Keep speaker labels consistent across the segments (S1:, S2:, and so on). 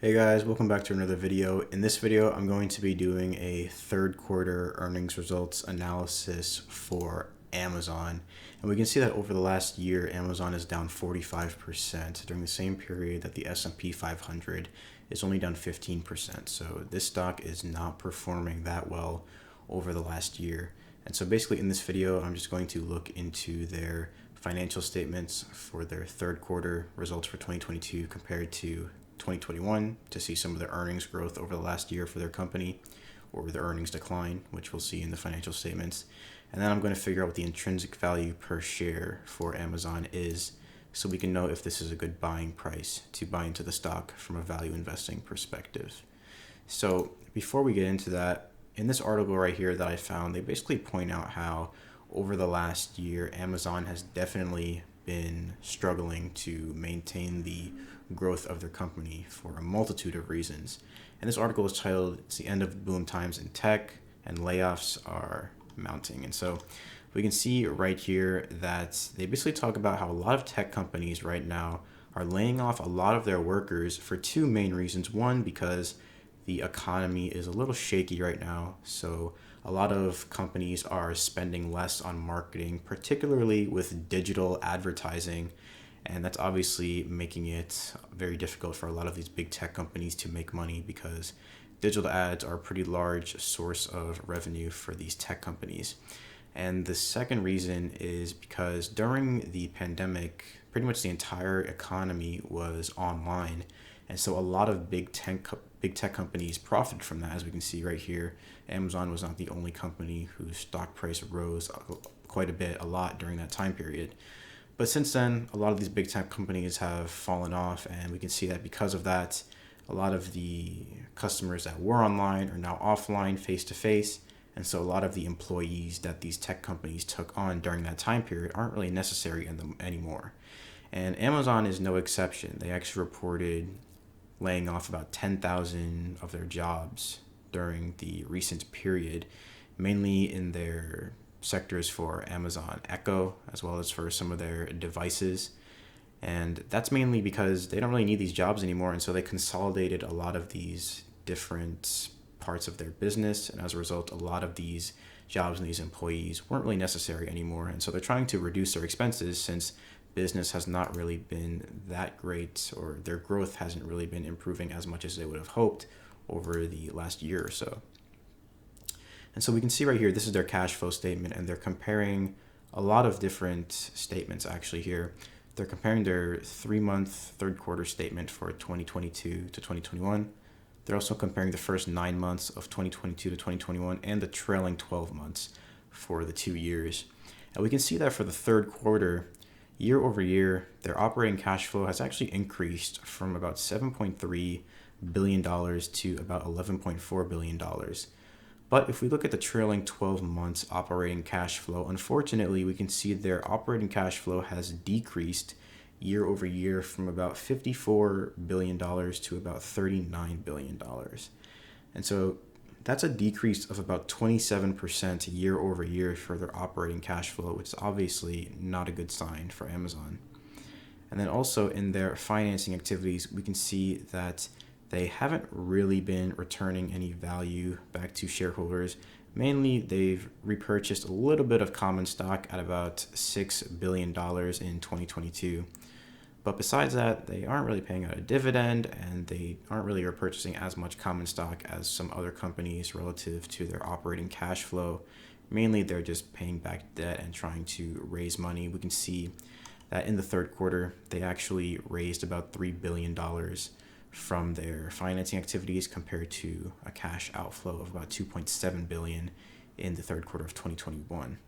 S1: Hey guys, welcome back to another video. In this video, I'm going to be doing a third quarter earnings results analysis for Amazon. And we can see that over the last year, Amazon is down 45% during the same period that the S&P 500 is only down 15%. So this stock is not performing that well over the last year. And so basically in this video, I'm just going to look into their financial statements for their third quarter results for 2022 compared to 2021 to see some of the earnings growth over the last year for their company or the earnings decline, which we'll see in the financial statements. And then I'm going to figure out what the intrinsic value per share for Amazon is so we can know if this is a good buying price to buy into the stock from a value investing perspective. So before we get into that, in this article right here that I found, they basically point out how over the last year, Amazon has definitely been struggling to maintain the growth of their company for a multitude of reasons. And this article is titled, "It's the End of Boom Times in Tech and Layoffs Are Mounting." And so we can see right here that they basically talk about how a lot of tech companies right now are laying off a lot of their workers for two main reasons. One, because the economy is a little shaky right now. So a lot of companies are spending less on marketing, particularly with digital advertising. And that's obviously making it very difficult for a lot of these big tech companies to make money because digital ads are a pretty large source of revenue for these tech companies. And the second reason is because during the pandemic, pretty much the entire economy was online. And so a lot of big tech companies profited from that. As we can see right here, Amazon was not the only company whose stock price rose quite a lot during that time period. But since then, a lot of these big tech companies have fallen off, and we can see that because of that, a lot of the customers that were online are now offline, face to face. And so a lot of the employees that these tech companies took on during that time period aren't really necessary in them anymore. And Amazon is no exception. They actually reported laying off about 10,000 of their jobs during the recent period, mainly in their sectors for Amazon Echo, as well as for some of their devices. And that's mainly because they don't really need these jobs anymore. And so they consolidated a lot of these different parts of their business. And as a result, a lot of these jobs and these employees weren't really necessary anymore. And so they're trying to reduce their expenses since business has not really been that great, or their growth hasn't really been improving as much as they would have hoped over the last year or so. And so we can see right here, this is their cash flow statement, and they're comparing a lot of different statements actually here. They're comparing their 3-month third quarter statement for 2022 to 2021. They're also comparing the first 9 months of 2022 to 2021 and the trailing 12 months for the 2 years. And we can see that for the third quarter, year over year, their operating cash flow has actually increased from about $7.3 billion to about $11.4 billion. But if we look at the trailing 12 months operating cash flow, unfortunately, we can see their operating cash flow has decreased year over year from about $54 billion to about $39 billion. And so that's a decrease of about 27% year over year for their operating cash flow, which is obviously not a good sign for Amazon. And then also in their financing activities, we can see that they haven't really been returning any value back to shareholders. Mainly, they've repurchased a little bit of common stock at about $6 billion in 2022. But besides that, they aren't really paying out a dividend, and they aren't really repurchasing as much common stock as some other companies relative to their operating cash flow. Mainly, they're just paying back debt and trying to raise money. We can see that in the third quarter, they actually raised about $3 billion from their financing activities compared to a cash outflow of about $2.7 billion in the third quarter of 2021.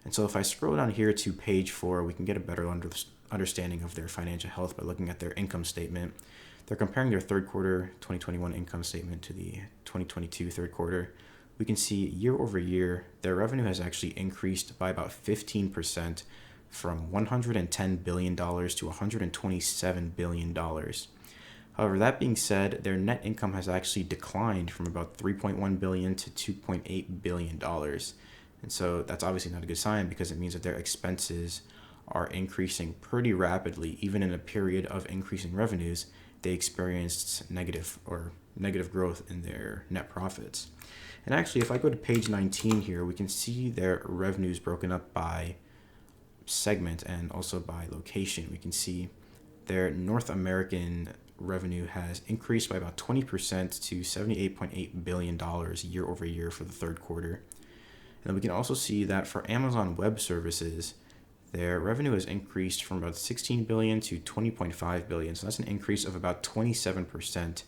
S1: And so if I scroll down here to page 4, we can get a better understanding of their financial health by looking at their income statement. They're comparing their third quarter 2021 income statement to the 2022 third quarter. We can see year over year, their revenue has actually increased by about 15% from $110 billion to $127 billion. However, that being said, their net income has actually declined from about $3.1 billion to $2.8 billion. And so that's obviously not a good sign because it means that their expenses are increasing pretty rapidly, even in a period of increasing revenues. they experienced negative growth in their net profits. And actually, if I go to page 19 here, we can see their revenues broken up by segment and also by location. We can see their North American revenue has increased by about 20% to $78.8 billion year over year for the third quarter. And we can also see that for Amazon Web Services, their revenue has increased from about 16 billion to 20.5 billion. So that's an increase of about 27%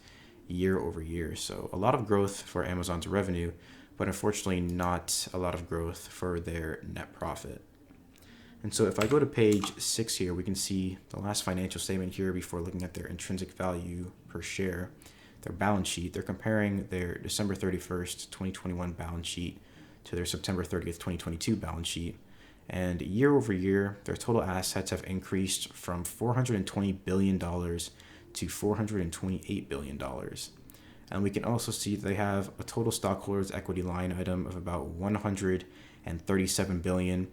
S1: year over year. So a lot of growth for Amazon's revenue, but unfortunately not a lot of growth for their net profit. And so if I go to page 6 here, we can see the last financial statement here before looking at their intrinsic value per share, their balance sheet. They're comparing their December 31st, 2021 balance sheet to their September 30th, 2022 balance sheet. And year over year, their total assets have increased from $420 billion to $428 billion. And we can also see they have a total stockholders' equity line item of about $137 billion.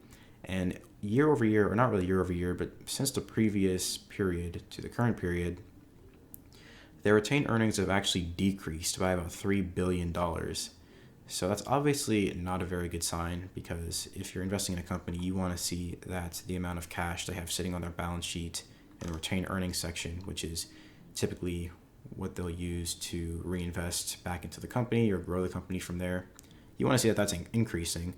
S1: And year over year, or not really year over year, but since the previous period to the current period, their retained earnings have actually decreased by about $3 billion. So that's obviously not a very good sign, because if you're investing in a company, you want to see that the amount of cash they have sitting on their balance sheet in the retained earnings section, which is typically what they'll use to reinvest back into the company or grow the company from there. You want to see that that's increasing,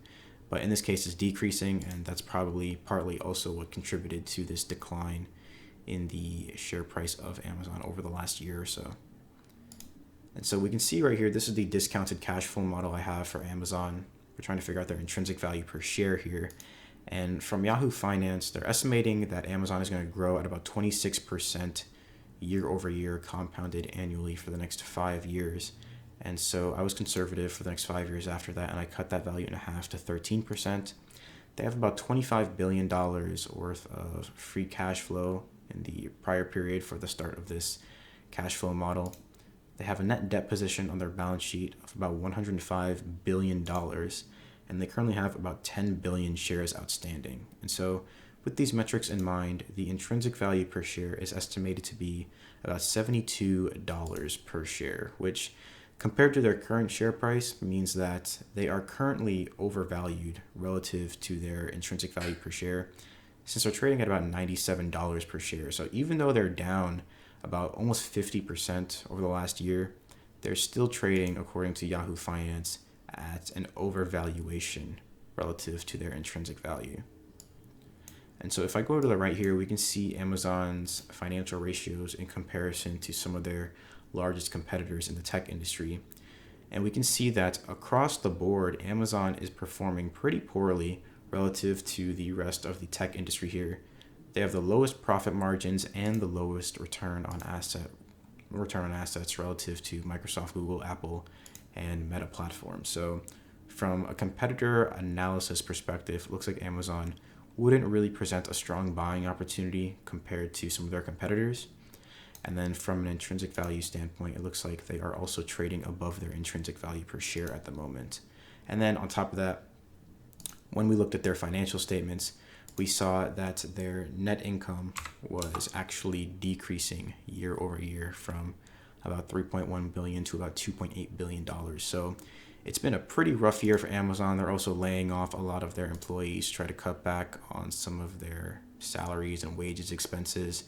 S1: but in this case it's decreasing, and that's probably partly also what contributed to this decline in the share price of Amazon over the last year or so. And so we can see right here, this is the discounted cash flow model I have for Amazon. We're trying to figure out their intrinsic value per share here. And from Yahoo Finance, they're estimating that Amazon is going to grow at about 26% year over year compounded annually for the next 5 years. And so I was conservative for the next 5 years after that, and I cut that value in half to 13%. They have about $25 billion worth of free cash flow in the prior period for the start of this cash flow model. They have a net debt position on their balance sheet of about $105 billion, and they currently have about 10 billion shares outstanding. And so with these metrics in mind, the intrinsic value per share is estimated to be about $72 per share, which compared to their current share price means that they are currently overvalued relative to their intrinsic value per share, since they're trading at about $97 per share. So even though they're down about almost 50% over the last year, they're still trading, according to Yahoo Finance, at an overvaluation relative to their intrinsic value. And so if I go to the right here, we can see Amazon's financial ratios in comparison to some of their largest competitors in the tech industry. And we can see that across the board, Amazon is performing pretty poorly relative to the rest of the tech industry here. They have the lowest profit margins and the lowest return on assets relative to Microsoft, Google, Apple, and Meta platforms. So from a competitor analysis perspective, it looks like Amazon wouldn't really present a strong buying opportunity compared to some of their competitors. And then from an intrinsic value standpoint, it looks like they are also trading above their intrinsic value per share at the moment. And then on top of that, when we looked at their financial statements, we saw that their net income was actually decreasing year over year from about $3.1 billion to about $2.8 billion. So it's been a pretty rough year for Amazon. They're also laying off a lot of their employees, try to cut back on some of their salaries and wages expenses.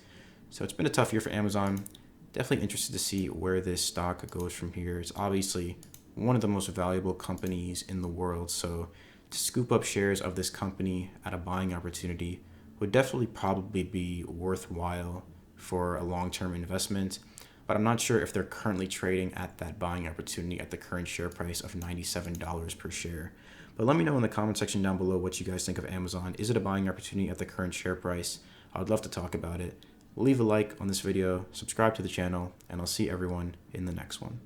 S1: So it's been a tough year for Amazon. Definitely interested to see where this stock goes from here. It's obviously one of the most valuable companies in the world. So to scoop up shares of this company at a buying opportunity would definitely probably be worthwhile for a long-term investment. But I'm not sure if they're currently trading at that buying opportunity at the current share price of $97 per share. But let me know in the comment section down below what you guys think of Amazon. Is it a buying opportunity at the current share price? I would love to talk about it. Leave a like on this video, subscribe to the channel, and I'll see everyone in the next one.